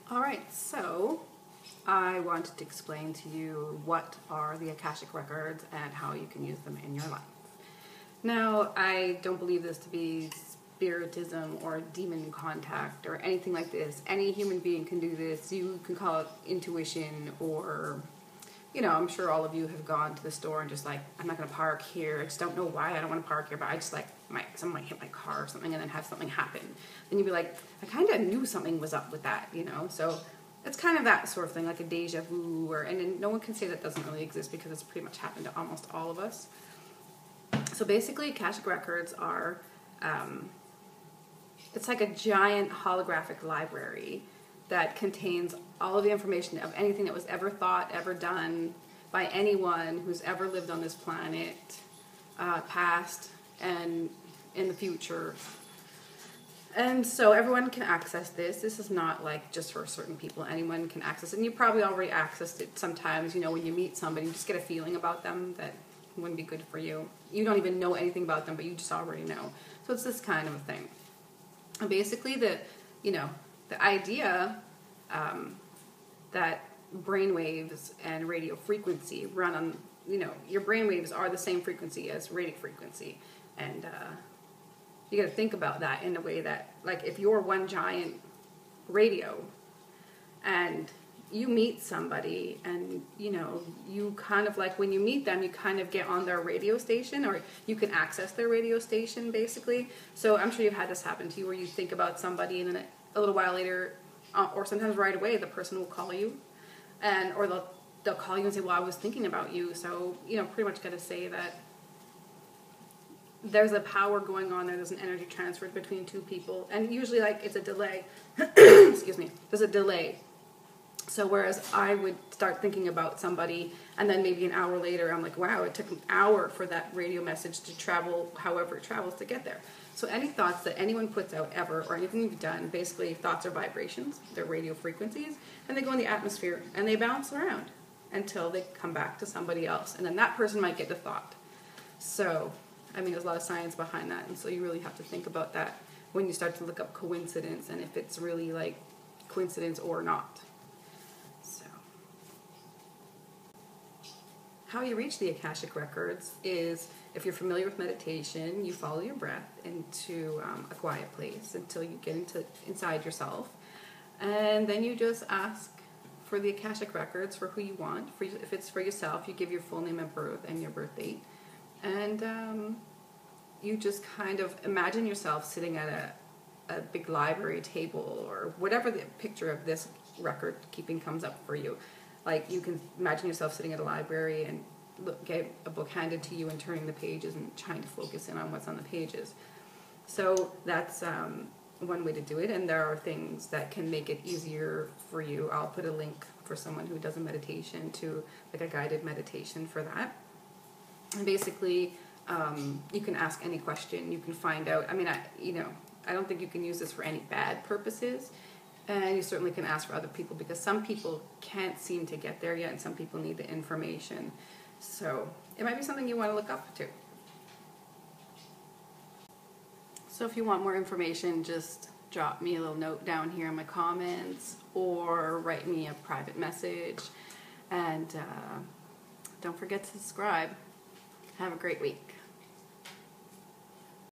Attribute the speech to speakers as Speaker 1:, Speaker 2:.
Speaker 1: Alright, so I wanted to explain to you what are the Akashic records and how you can use them in your life. Now, I don't believe this to be spiritism or demon contact or anything like this. Any human being can do this. You can call it intuition, or, I'm sure all of you have gone to the store and just like, I'm not going to park here. I just don't know why I don't want to park here, but I just like, someone might hit my car or something and then have something happen. Then you'd be like, I kind of knew something was up with that, So it's kind of that sort of thing, like a deja vu, and no one can say that doesn't really exist because it's pretty much happened to almost all of us. So basically, Akashic records are, it's like a giant holographic library that contains all of the information of anything that was ever thought, ever done by anyone who's ever lived on this planet, past and in the future. And so everyone can access this. This is not like just for certain people. Anyone can access it. And you probably already accessed it sometimes, when you meet somebody, you just get a feeling about them that wouldn't be good for you. You don't even know anything about them, but you just already know. So it's this kind of a thing. And basically the idea that brainwaves and radio frequency run on, your brainwaves are the same frequency as radio frequency. And you got to think about that in a way that, like, if you're one giant radio and you meet somebody and, you kind of like, when you meet them, you kind of get on their radio station, or you can access their radio station, basically. So I'm sure you've had this happen to you, where you think about somebody and then a little while later, or sometimes right away, the person will call you, or they'll call you and say, well, I was thinking about you. So, pretty much got to say that there's a power going on there. There's an energy transfer between two people. And usually, like, it's a delay. Excuse me. There's a delay. So whereas I would start thinking about somebody, and then maybe an hour later, I'm like, wow, it took an hour for that radio message to travel however it travels to get there. So any thoughts that anyone puts out ever, or anything you've done, basically thoughts are vibrations. They're radio frequencies. And they go in the atmosphere, and they bounce around until they come back to somebody else. And then that person might get the thought. So, there's a lot of science behind that. And so you really have to think about that when you start to look up coincidence, and if it's really like coincidence or not. So, how you reach the Akashic records is, if you're familiar with meditation, you follow your breath into a quiet place until you get inside yourself. And then you just ask for the Akashic records for who you want. If it's for yourself, you give your full name of birth and your birth date. And you just kind of imagine yourself sitting at a big library table, or whatever the picture of this record keeping comes up for you. Like, you can imagine yourself sitting at a library and get a book handed to you and turning the pages and trying to focus in on what's on the pages. So that's one way to do it, and there are things that can make it easier for you. I'll put a link for someone who does a meditation to, like, a guided meditation for that. And basically, you can ask any question. You can find out. I don't think you can use this for any bad purposes. And you certainly can ask for other people, because some people can't seem to get there yet, and some people need the information. So it might be something you want to look up to. So if you want more information, just drop me a little note down here in my comments, or write me a private message. And don't forget to subscribe. Have a great week.